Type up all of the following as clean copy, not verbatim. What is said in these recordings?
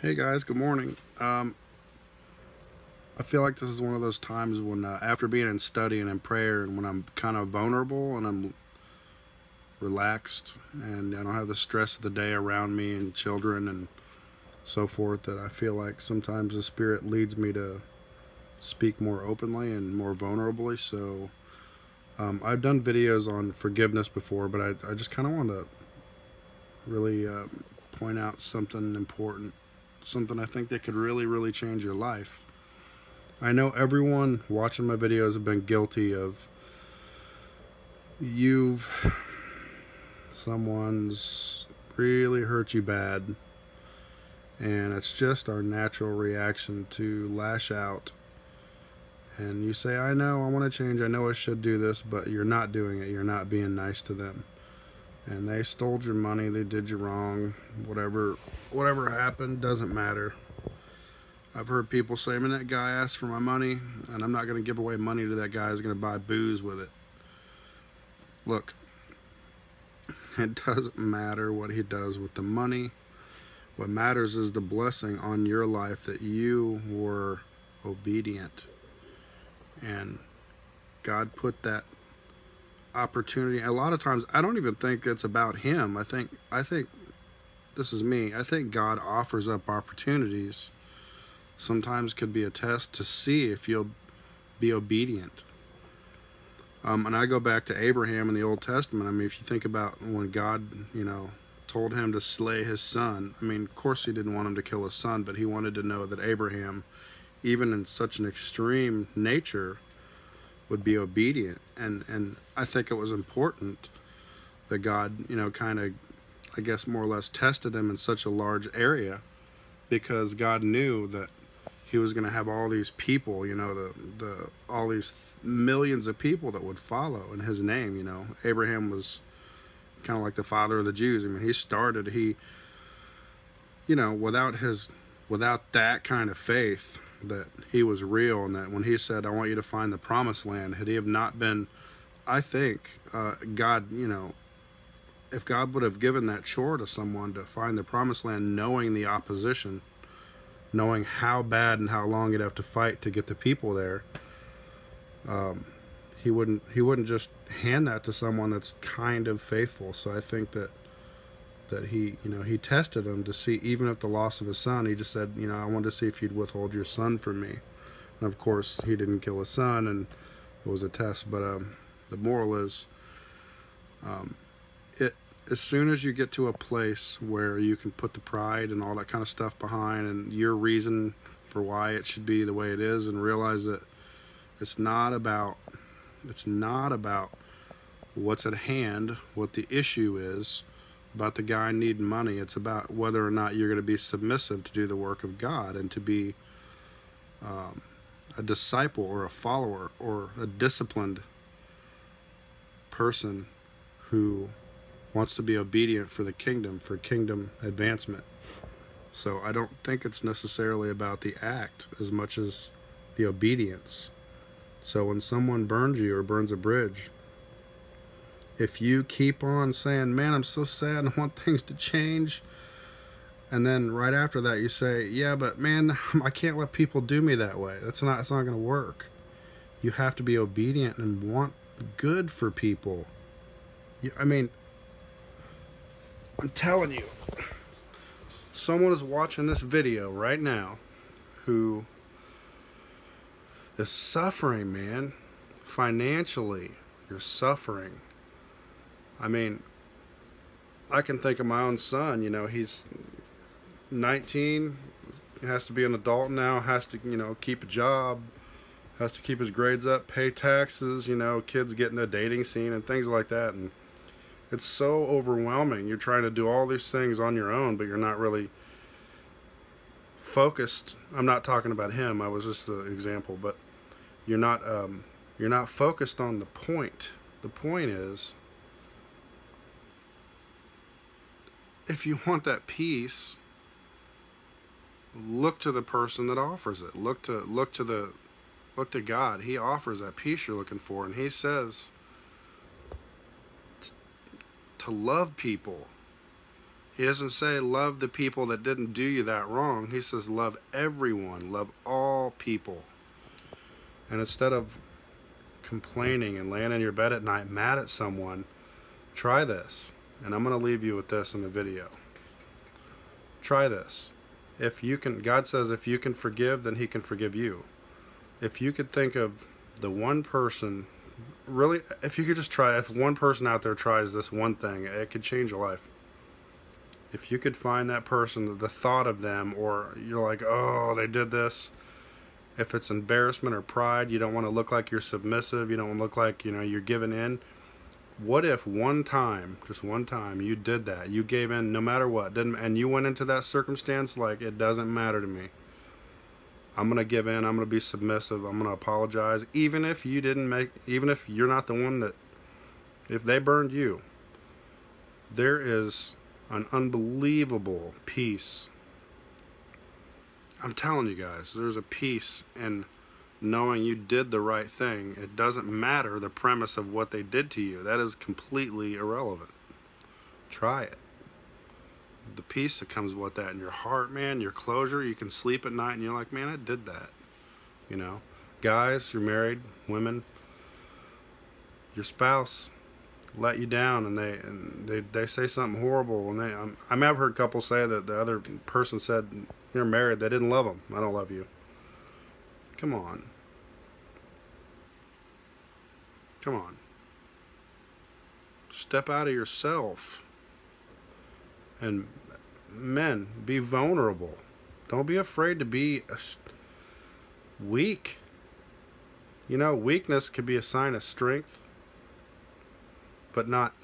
Hey guys, good morning. I feel like this is one of those times when, after being in study and in prayer, and when I'm kind of vulnerable and I'm relaxed and I don't have the stress of the day around me and children and so forth, that I feel like sometimes the Spirit leads me to speak more openly and more vulnerably. So I've done videos on forgiveness before, but I just kind of want to really point out something important, something I think that could really, really change your life. I know everyone watching my videos have been guilty of you've someone's really hurt you bad, and it's just our natural reaction to lash out. And you say, I know, I want to change, I know I should do this, but you're not doing it. You're not being nice to them. And they stole your money, they did you wrong, whatever happened doesn't matter. I've heard people say, man, that guy asked for my money, and I'm not going to give away money to that guy who's going to buy booze with it. Look, it doesn't matter what he does with the money. What matters is the blessing on your life that you were obedient. And God put that opportunity. A lot of times, I don't even think it's about him. I think this is me. I think God offers up opportunities. Sometimes could be a test to see if you'll be obedient. And I go back to Abraham in the Old Testament. I mean, if you think about when God, told him to slay his son. I mean, of course he didn't want him to kill his son, but he wanted to know that Abraham, even in such an extreme nature, would be obedient. And I think it was important that God, kind of, I guess, more or less tested him in such a large area, because God knew that he was going to have all these people, all these millions of people that would follow in his name. Abraham was kind of like the father of the Jews. I mean, without that kind of faith that he was real, and that when he said, I want you to find the promised land, had he have not been, I think, God, if God would have given that chore to someone to find the promised land, knowing the opposition, knowing how bad and how long he'd have to fight to get the people there, he wouldn't just hand that to someone that's kind of faithful. So I think that he tested him to see, even at the loss of his son, he just said, I wanted to see if you'd withhold your son from me. And of course he didn't kill his son, and it was a test. But the moral is, as soon as you get to a place where you can put the pride and all that kind of stuff behind, and your reason for why it should be the way it is, and realize that it's not about what's at hand, what the issue is about the guy needing money. It's about whether or not you're going to be submissive to do the work of God, and to be a disciple or a follower or a disciplined person who wants to be obedient for the kingdom, for kingdom advancement. So I don't think it's necessarily about the act as much as the obedience. So when someone burns you or burns a bridge, if you keep on saying, man, I'm so sad and I want things to change, and then right after that you say, yeah, but man, I can't let people do me that way, it's not going to work. You have to be obedient and want good for people. I mean, I'm telling you, someone is watching this video right now who is suffering, man. Financially, you're suffering. I mean, I can think of my own son. He's 19, has to be an adult now, has to, keep a job, has to keep his grades up, pay taxes, kids get in the dating scene and things like that. And it's so overwhelming. You're trying to do all these things on your own, but you're not really focused. I'm not talking about him. I was just an example, but you're not focused on the point. The point is, if you want that peace, look to the person that offers it. Look to God. He offers that peace you're looking for, and he says to love people. He doesn't say love the people that didn't do you that wrong. He says love everyone, love all people. And instead of complaining and laying in your bed at night mad at someone, try this. And I'm going to leave you with this in the video. Try this. If you can, God says if you can forgive, then he can forgive you. If you could think of the one person, really, if you could just try, if one person out there tries this one thing, it could change your life. If you could find that person, the thought of them, or you're like, oh, they did this. If it's embarrassment or pride, you don't want to look like you're submissive, you don't want to look like, you know, you're giving in. What if one time, just one time, you did that? You gave in no matter what, and you went into that circumstance like, it doesn't matter to me. I'm going to give in, I'm going to be submissive, I'm going to apologize, even if you didn't make, even if you're not the one that, if they burned you. There is an unbelievable peace. I'm telling you guys, there's a peace in knowing you did the right thing. It doesn't matter the premise of what they did to you. That is completely irrelevant. Try it. The peace that comes with that in your heart, man, your closure, you can sleep at night and you're like, man, I did that. You know, guys, you're married, women, your spouse let you down and they say something horrible, and I mean, I've heard couples say that the other person said, you're married, they didn't love them. I don't love you. Come on. Come on. Step out of yourself. And men, be vulnerable. Don't be afraid to be weak. You know, weakness could be a sign of strength, but not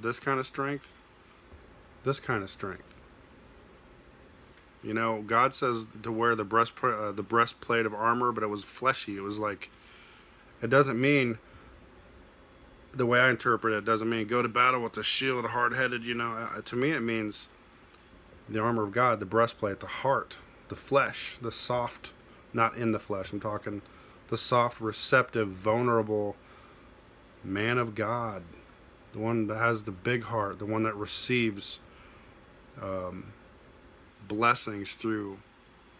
this kind of strength. This kind of strength. You know, God says to wear the breastplate of armor, but it was fleshy. It was like, it doesn't mean, the way I interpret it, doesn't mean go to battle with a shield, hard-headed, you know. To me it means the armor of God, the breastplate, the heart, the flesh, the soft, not in the flesh, I'm talking the soft, receptive, vulnerable man of God. The one that has the big heart, the one that receives blessings through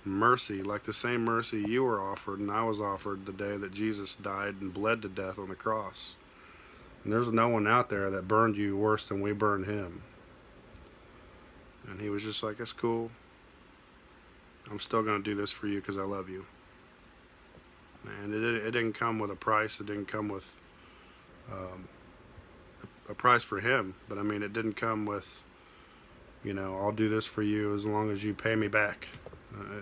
mercy, like the same mercy you were offered and I was offered the day that Jesus died and bled to death on the cross. And there's no one out there that burned you worse than we burned him. And he was just like, it's cool. I'm still going to do this for you because I love you. And it didn't come with a price. It didn't come with a price for him. But I mean, it didn't come with, you know, I'll do this for you as long as you pay me back.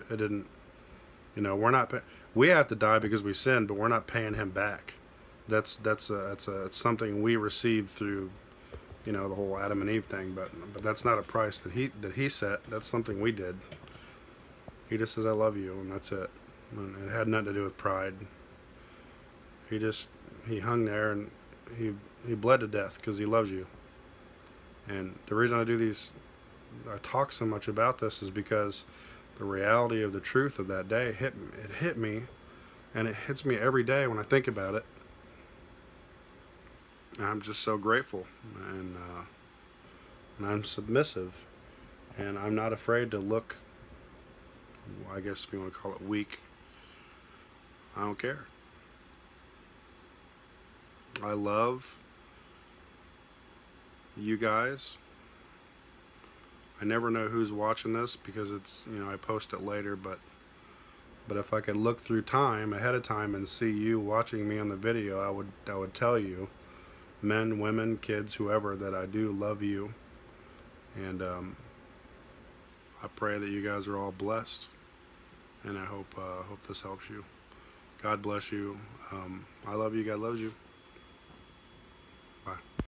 It didn't, you know, we have to die because we sinned, but we're not paying him back. That's something we received through, you know, the whole Adam and Eve thing. But that's not a price that he set. That's something we did. He just says, I love you, and that's it. And it had nothing to do with pride. He hung there and he bled to death because he loves you. And the reason I talk so much about this is because the reality of the truth of that day hit me, and it hits me every day when I think about it. And I'm just so grateful, and I'm submissive, and I'm not afraid to look, I guess if you want to call it weak. I don't care. I love you guys. I never know who's watching this because it's, you know, I post it later, but if I could look through time ahead of time and see you watching me on the video, I would tell you, men, women, kids, whoever, that I do love you. And I pray that you guys are all blessed, and I hope this helps you. God bless you. I love you. God loves you.